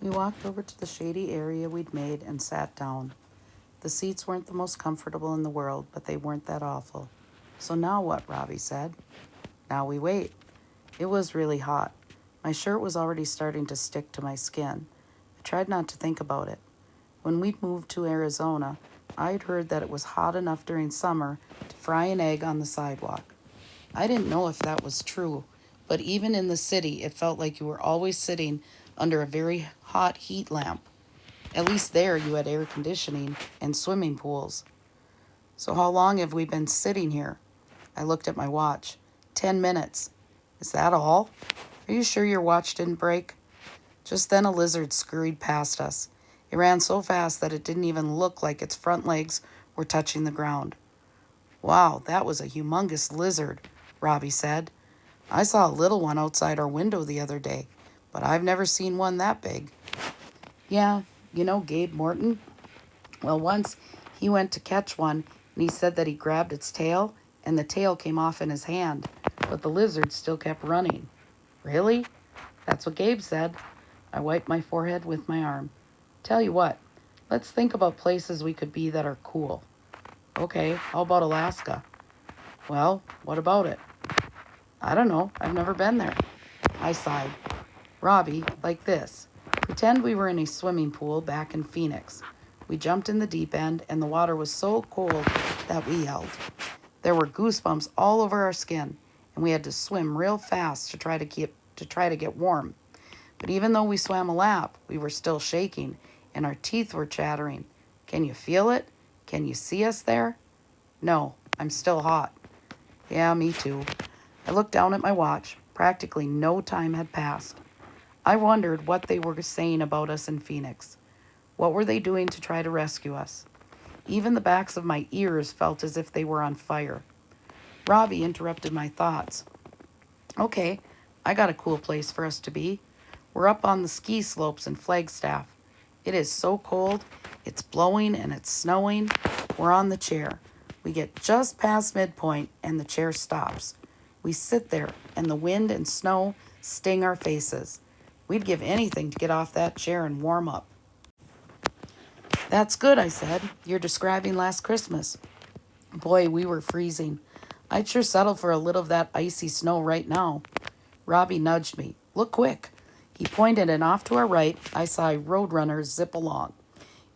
We walked over to the shady area we'd made and sat down. The seats weren't the most comfortable in the world, but they weren't that awful. So now what? Robbie said. Now we wait. It was really hot. My shirt was already starting to stick to my skin. I tried not to think about it. When we moved to Arizona, I'd heard that it was hot enough during summer to fry an egg on the sidewalk. I didn't know if that was true, but even in the city, it felt like you were always sitting under a very hot heat lamp. At least there you had air conditioning and swimming pools. So how long have we been sitting here? I looked at my watch. 10 minutes. Is that all? Are you sure your watch didn't break? Just then a lizard scurried past us. It ran so fast that it didn't even look like its front legs were touching the ground. Wow, that was a humongous lizard, Robbie said. I saw a little one outside our window the other day, but I've never seen one that big. Yeah, you know Gabe Morton? Well, once he went to catch one, and he said that he grabbed its tail, and the tail came off in his hand, but the lizard still kept running. Really? That's what Gabe said. I wiped my forehead with my arm. Tell you what, let's think about places we could be that are cool. Okay, how about Alaska? Well, what about it? I don't know. I've never been there. I sighed. Robbie, like this. Pretend we were in a swimming pool back in Phoenix. We jumped in the deep end, and the water was so cold that we yelled. There were goosebumps all over our skin, and we had to swim real fast to try to get warm. But even though we swam a lap, we were still shaking, and our teeth were chattering. Can you feel it? Can you see us there? No, I'm still hot. Yeah, me too. I looked down at my watch. Practically no time had passed. I wondered what they were saying about us in Phoenix. What were they doing to try to rescue us? Even the backs of my ears felt as if they were on fire. Robbie interrupted my thoughts. Okay, I got a cool place for us to be. We're up on the ski slopes in Flagstaff. It is so cold. It's blowing and it's snowing. We're on the chair. We get just past midpoint and the chair stops. We sit there and the wind and snow sting our faces. We'd give anything to get off that chair and warm up. That's good, I said. You're describing last Christmas. Boy, we were freezing. I'd sure settle for a little of that icy snow right now. Robbie nudged me. Look quick. He pointed, and off to our right, I saw a roadrunner zip along.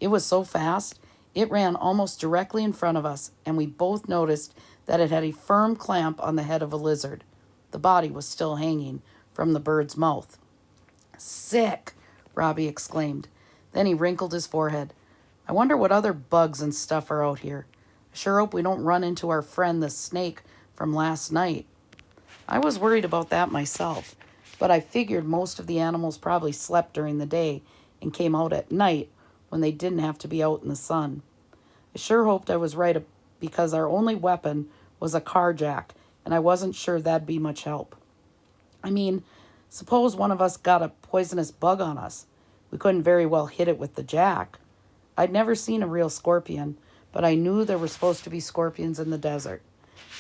It was so fast, it ran almost directly in front of us, and we both noticed that it had a firm clamp on the head of a lizard. The body was still hanging from the bird's mouth. Sick, Robbie exclaimed. Then he wrinkled his forehead. I wonder what other bugs and stuff are out here. I sure hope we don't run into our friend the snake from last night. I was worried about that myself, but I figured most of the animals probably slept during the day and came out at night when they didn't have to be out in the sun. I sure hoped I was right because our only weapon was a car jack, and I wasn't sure that'd be much help. I mean, suppose one of us got a poisonous bug on us. We couldn't very well hit it with the jack. I'd never seen a real scorpion, but I knew there were supposed to be scorpions in the desert.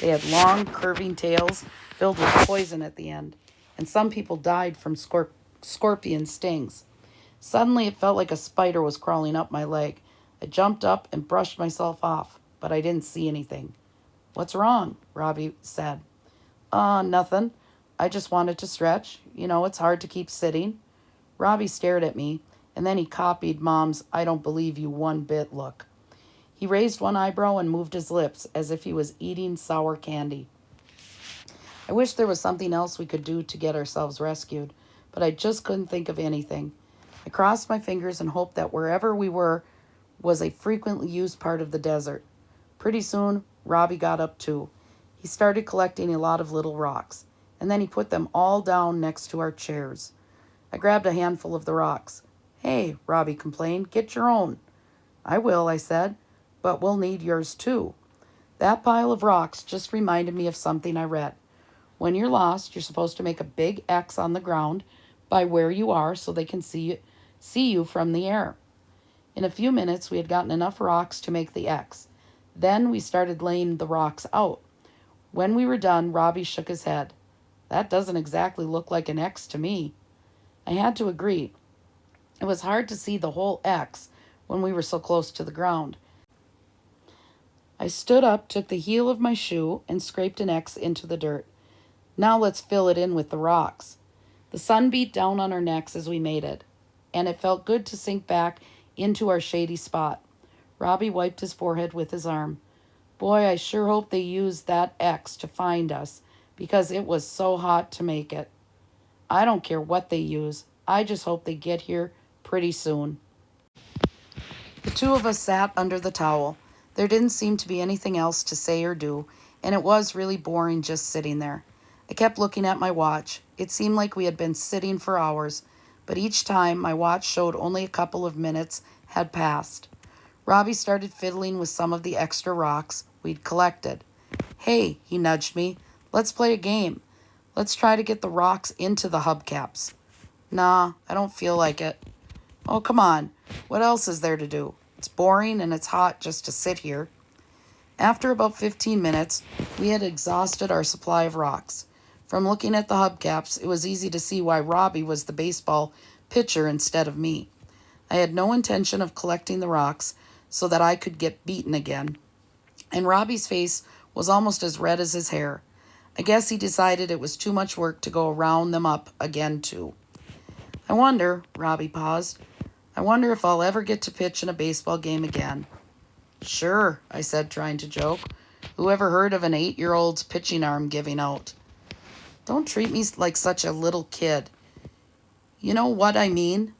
They had long, curving tails filled with poison at the end, and some people died from scorpion stings. Suddenly, it felt like a spider was crawling up my leg. I jumped up and brushed myself off, but I didn't see anything. What's wrong? Robbie said. Nothing. I just wanted to stretch. You know, it's hard to keep sitting. Robbie stared at me, and then he copied Mom's I don't believe you one bit look. He raised one eyebrow and moved his lips as if he was eating sour candy. I wish there was something else we could do to get ourselves rescued, but I just couldn't think of anything. I crossed my fingers and hoped that wherever we were was a frequently used part of the desert. Pretty soon, Robbie got up too. He started collecting a lot of little rocks, and then he put them all down next to our chairs. I grabbed a handful of the rocks. Hey, Robbie complained, get your own. I will, I said, but we'll need yours too. That pile of rocks just reminded me of something I read. When you're lost, you're supposed to make a big X on the ground by where you are so they can see you from the air. In a few minutes, we had gotten enough rocks to make the X. Then we started laying the rocks out. When we were done, Robbie shook his head. That doesn't exactly look like an X to me. I had to agree. It was hard to see the whole X when we were so close to the ground. I stood up, took the heel of my shoe, and scraped an X into the dirt. Now let's fill it in with the rocks. The sun beat down on our necks as we made it, and it felt good to sink back into our shady spot. Robbie wiped his forehead with his arm. Boy, I sure hope they used that X to find us, because it was so hot to make it. I don't care what they use. I just hope they get here pretty soon. The two of us sat under the towel. There didn't seem to be anything else to say or do, and it was really boring just sitting there. I kept looking at my watch. It seemed like we had been sitting for hours, but each time my watch showed only a couple of minutes had passed. Robbie started fiddling with some of the extra rocks we'd collected. Hey, he nudged me. Let's play a game. Let's try to get the rocks into the hubcaps. Nah, I don't feel like it. Oh, come on. What else is there to do? It's boring and it's hot just to sit here. After about 15 minutes, we had exhausted our supply of rocks. From looking at the hubcaps, it was easy to see why Robbie was the baseball pitcher instead of me. I had no intention of collecting the rocks so that I could get beaten again. And Robbie's face was almost as red as his hair. I guess he decided it was too much work to go round them up again, too. I wonder, Robbie paused, I wonder if I'll ever get to pitch in a baseball game again. Sure, I said, trying to joke. Who ever heard of an 8-year-old's pitching arm giving out? Don't treat me like such a little kid. You know what I mean?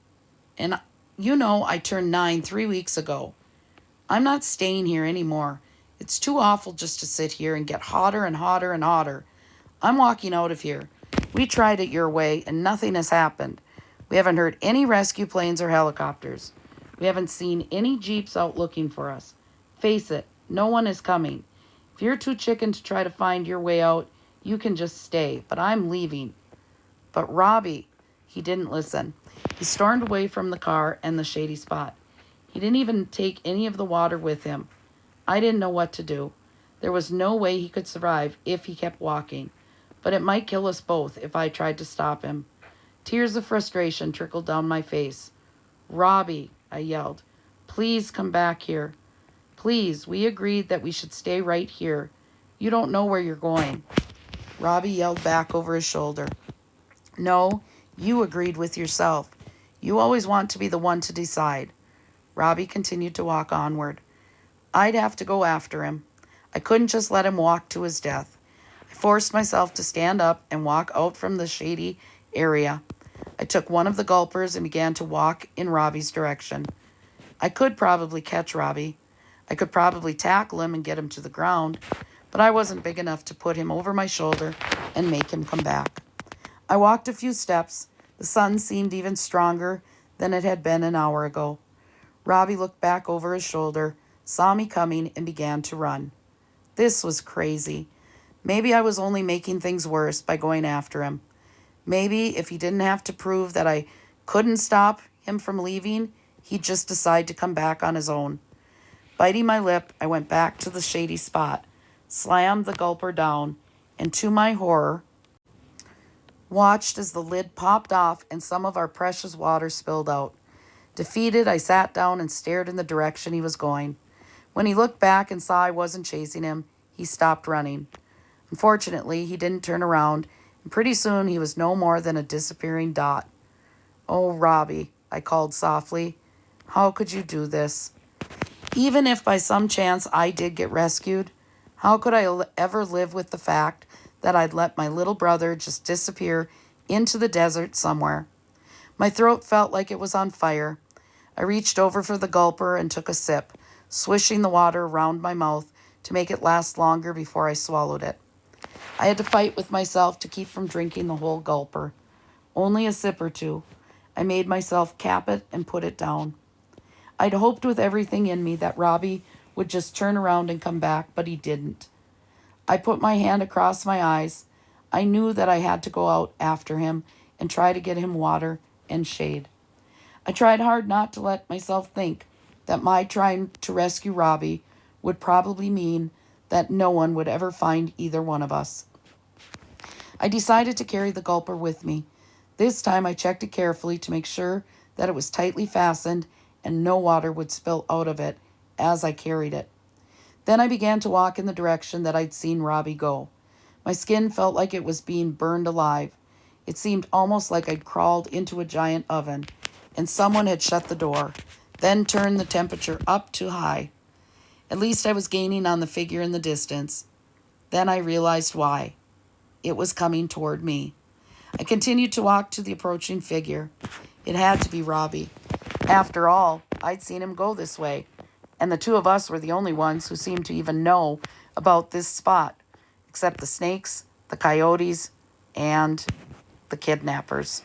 And you know I turned 9 3 weeks ago. I'm not staying here anymore. It's too awful just to sit here and get hotter and hotter and hotter. I'm walking out of here. We tried it your way and nothing has happened. We haven't heard any rescue planes or helicopters. We haven't seen any jeeps out looking for us. Face it, no one is coming. If you're too chicken to try to find your way out, you can just stay, but I'm leaving. But Robbie, he didn't listen. He stormed away from the car and the shady spot. He didn't even take any of the water with him. I didn't know what to do. There was no way he could survive if he kept walking, but it might kill us both if I tried to stop him. Tears of frustration trickled down my face. Robbie, I yelled, please come back here. Please, we agreed that we should stay right here. You don't know where you're going. Robbie yelled back over his shoulder. No, you agreed with yourself. You always want to be the one to decide. Robbie continued to walk onward. I'd have to go after him. I couldn't just let him walk to his death. I forced myself to stand up and walk out from the shady area. I took one of the gulpers and began to walk in Robbie's direction. I could probably catch Robbie. I could probably tackle him and get him to the ground, but I wasn't big enough to put him over my shoulder and make him come back. I walked a few steps. The sun seemed even stronger than it had been an hour ago. Robbie looked back over his shoulder, saw me coming, and began to run. This was crazy. Maybe I was only making things worse by going after him. Maybe if he didn't have to prove that I couldn't stop him from leaving, he'd just decide to come back on his own. Biting my lip, I went back to the shady spot, slammed the gulper down, and to my horror, watched as the lid popped off and some of our precious water spilled out. Defeated, I sat down and stared in the direction he was going. When he looked back and saw I wasn't chasing him, he stopped running. Unfortunately, he didn't turn around, and pretty soon he was no more than a disappearing dot. Oh, Robbie, I called softly. How could you do this? Even if by some chance I did get rescued, how could I ever live with the fact that I'd let my little brother just disappear into the desert somewhere? My throat felt like it was on fire. I reached over for the gulper and took a sip, swishing the water around my mouth to make it last longer before I swallowed it. I had to fight with myself to keep from drinking the whole gulper. Only a sip or two. I made myself cap it and put it down. I'd hoped with everything in me that Robbie would just turn around and come back, but he didn't. I put my hand across my eyes. I knew that I had to go out after him and try to get him water and shade. I tried hard not to let myself think that my trying to rescue Robbie would probably mean that no one would ever find either one of us. I decided to carry the gulper with me. This time I checked it carefully to make sure that it was tightly fastened and no water would spill out of it as I carried it. Then I began to walk in the direction that I'd seen Robbie go. My skin felt like it was being burned alive. It seemed almost like I'd crawled into a giant oven, and someone had shut the door, then turned the temperature up too high. At least I was gaining on the figure in the distance. Then I realized why. It was coming toward me. I continued to walk to the approaching figure. It had to be Robbie. After all, I'd seen him go this way, and the two of us were the only ones who seemed to even know about this spot, except the snakes, the coyotes, and the kidnappers.